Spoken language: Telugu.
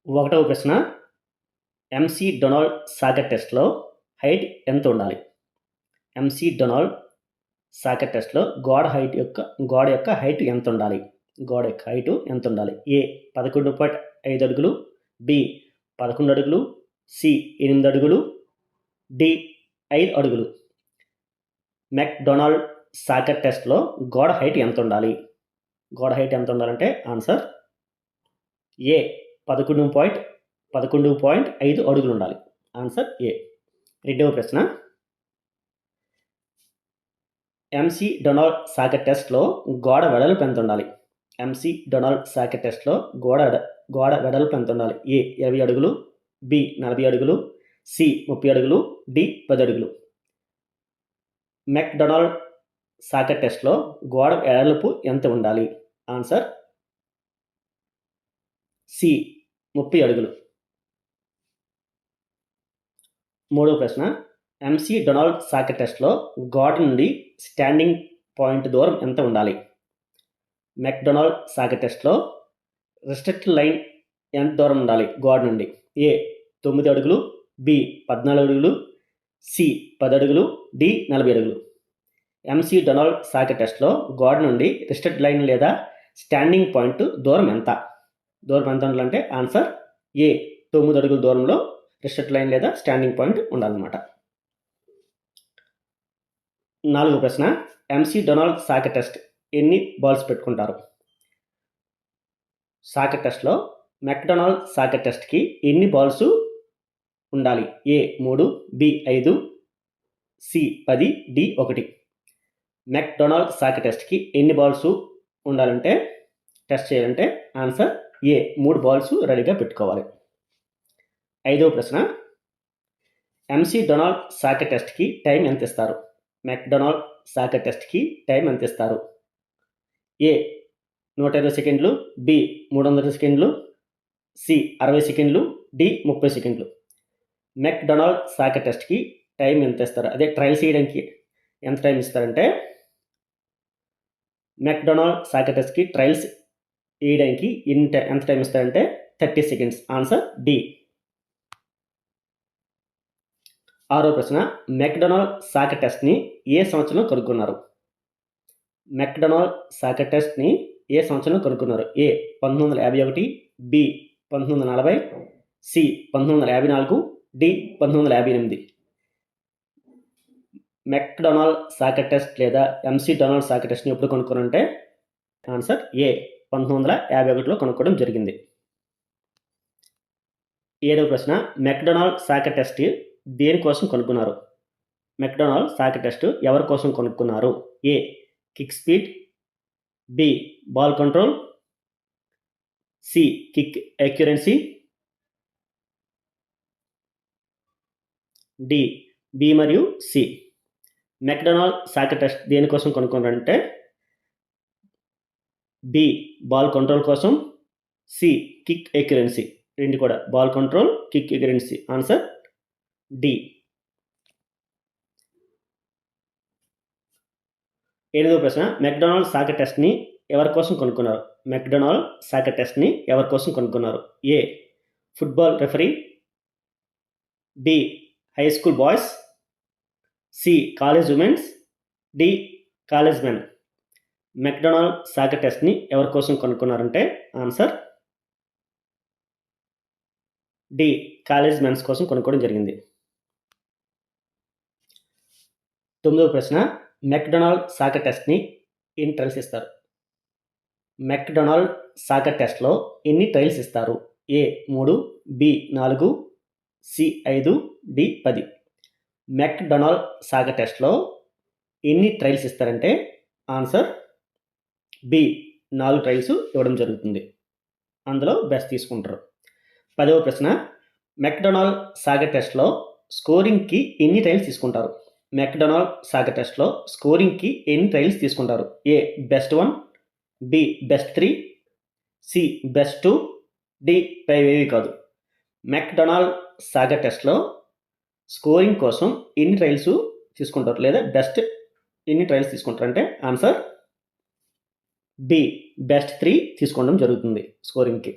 ఒకటవ ప్రశ్న, ఎంసీ డొనాల్డ్ సాకర్ టెస్ట్లో హైట్ ఎంత ఉండాలి? ఎంసీ డొనాల్డ్ సాకర్ టెస్ట్లో గోడ యొక్క హైట్ ఎంత ఉండాలి? గోడ యొక్క హైటు ఎంత ఉండాలి? ఏ 11.5 అడుగులు, బి 11 అడుగులు, సి 8 అడుగులు, డి 5 అడుగులు. మెక్డొనాల్డ్ సాకర్ టెస్ట్లో గోడ హైట్ ఎంత ఉండాలి? గోడ హైట్ ఎంత ఉండాలంటే ఆన్సర్ ఏ 11.5 అడుగులు ఉండాలి. ఆన్సర్ ఏ. రెండవ ప్రశ్న, ఎంసీ డొనాల్డ్ సాకర్ టెస్ట్లో గోడ వెడల్పు ఎంత ఉండాలి? ఎంసీ డొనాల్డ్ సాకర్ టెస్ట్లో గోడ వెడల్పు ఎంత ఉండాలి? ఏ 20 అడుగులు, బి 40 అడుగులు, సి 30 అడుగులు, డి 10 అడుగులు. మెక్డొనాల్డ్ సాకర్ టెస్ట్లో గోడ వెడల్పు ఎంత ఉండాలి? ఆన్సర్ సి 30 అడుగులు. మూడవ ప్రశ్న, ఎంసీ డొనాల్డ్ సాకర్ టెస్ట్లో గోడ నుండి స్టాండింగ్ పాయింట్ దూరం ఎంత ఉండాలి? మెక్డొనాల్డ్ సాకర్ టెస్ట్లో రిస్ట్రిక్ట్ లైన్ ఎంత దూరం ఉండాలి గోడ నుండి? ఏ 9 అడుగులు, బి 14 అడుగులు, సి 10 అడుగులు, డి 40 అడుగులు. ఎంసీ డొనాల్డ్ సాకర్ టెస్ట్లో గోడ నుండి రిస్ట్రిక్ట్ లైన్ లేదా స్టాండింగ్ పాయింట్ దూరం ఎంత ఉండాలంటే ఆన్సర్ ఏ 9 అడుగుల దూరంలో రిస్ట్రిక్ట్ లైన్ లేదా స్టాండింగ్ పాయింట్ ఉండాలన్నమాట. నాలుగో ప్రశ్న, ఎంసీ డొనాల్డ్ సాకర్ టెస్ట్ ఎన్ని బాల్స్ పెట్టుకుంటారు? సాకర్ టెస్ట్లో మెక్డొనాల్డ్ సాకర్ టెస్ట్కి ఎన్ని బాల్స్ ఉండాలి? A 3, B 5, C 10, D 1. McDonald soccer టెస్ట్కి ఎన్ని బాల్స్ ఉండాలంటే టెస్ట్ చేయాలంటే ఆన్సర్ ఏ 3 బాల్స్ రెడీగా పెట్టుకోవాలి. ఐదవ ప్రశ్న, ఎంసీ డొనాల్డ్ సాకర్ టెస్ట్కి టైం ఎంత ఇస్తారు? మెక్డొనాల్డ్ సాకర్ టెస్ట్కి టైం ఎంత ఇస్తారు? ఏ 120 సెకండ్లు, బి 300 సెకండ్లు, సి 60 సెకండ్లు, డి 30 సెకండ్లు. మెక్డొనాల్డ్ సాకర్ టెస్ట్కి టైం ఎంత ఇస్తారు? అదే ట్రయల్స్ చేయడానికి ఎంత టైం ఇస్తారంటే మెక్డొనాల్డ్ సాకర్ టెస్ట్కి ట్రయల్స్ వేయడానికి ఎంత టైం ఇస్తారంటే 30 సెకండ్స్. Answer D. ఆరో ప్రశ్న, మెక్డొనాల్డ్ సాకర్ టెస్ట్ని ఏ సంవత్సరంలో కనుగొన్నారు? మెక్డొనాల్డ్ సాకర్ టెస్ట్ని ఏ సంవత్సరంలో కనుగొన్నారు? A 1951, B 1940, C 1954, D 1958. McDonald soccer test లేదా ఎంసీ డొనాల్డ్ సాకర్ టెస్ట్ని ఎప్పుడు కనుక్కున్నారంటే ఆన్సర్ ఏ 1951లో కనుక్కోవడం జరిగింది. ఏడవ ప్రశ్న, మెక్డొనాల్డ్ సాకర్ టెస్ట్ దేనికోసం కనుక్కున్నారు? మెక్డొనాల్డ్ సాకర్ టెస్ట్ ఎవరి కోసం కనుక్కున్నారు? A kick speed, B ball control, C kick accuracy, D B మరియు సి. మెక్డొనాల్డ్ సాకర్ టెస్ట్ దేనికోసం కనుక్కున్నారంటే బి బాల్ కంట్రోల్ కోసం, సి కిక్ అక్యురసీ. రెండు కూడా ball control, kick accuracy. Answer D. ఎనిమిదవ ప్రశ్న, మెక్డొనాల్డ్ సాకర్ టెస్ట్ని ఎవరి కోసం కనుక్కున్నారు? మెక్డొనాల్డ్ సాకర్ టెస్ట్ని ఎవరి కోసం కనుక్కున్నారు? A football referee, B high school boys, C college women's, D college men. McDonald soccer టెస్ట్ని ఎవరి కోసం కనుక్కున్నారంటే ఆన్సర్ డి కాలేజ్ మెన్స్ కోసం కనుక్కోవడం జరిగింది. తొమ్మిదవ ప్రశ్న, మెక్డొనాల్డ్ సాకర్ టెస్ట్ని ఎన్ని ట్రయల్స్ ఇస్తారు? మెక్డొనాల్డ్ సాకర్ టెస్ట్లో ఎన్ని ట్రయల్స్ ఇస్తారు? A 3, B 4, C 5, D 10. McDonald soccer టెస్ట్లో ఎన్ని ట్రయల్స్ ఇస్తారంటే ఆన్సర్ బి 4 ట్రయల్స్ ఇవ్వడం జరుగుతుంది. అందులో బెస్ట్ తీసుకుంటారు. 10వ ప్రశ్న, మెక్డొనాల్డ్ సాకర్ టెస్ట్లో స్కోరింగ్కి ఎన్ని ట్రయల్స్ తీసుకుంటారు? మెక్డొనాల్డ్ సాకర్ టెస్ట్లో స్కోరింగ్కి ఎన్ని ట్రయల్స్ తీసుకుంటారు? A best 1, B best 3, C best 2, D 5 ఏవి కాదు. మెక్డొనాల్డ్ సాకర్ టెస్ట్లో స్కోరింగ్ కోసం ఎన్ని ట్రయల్స్ తీసుకుంటారు లేదా బెస్ట్ ఎన్ని ట్రయల్స్ తీసుకుంటారు అంటే ఆన్సర్ బి బెస్ట్ 3 తీసుకోవడం జరుగుతుంది స్కోరింగ్కి.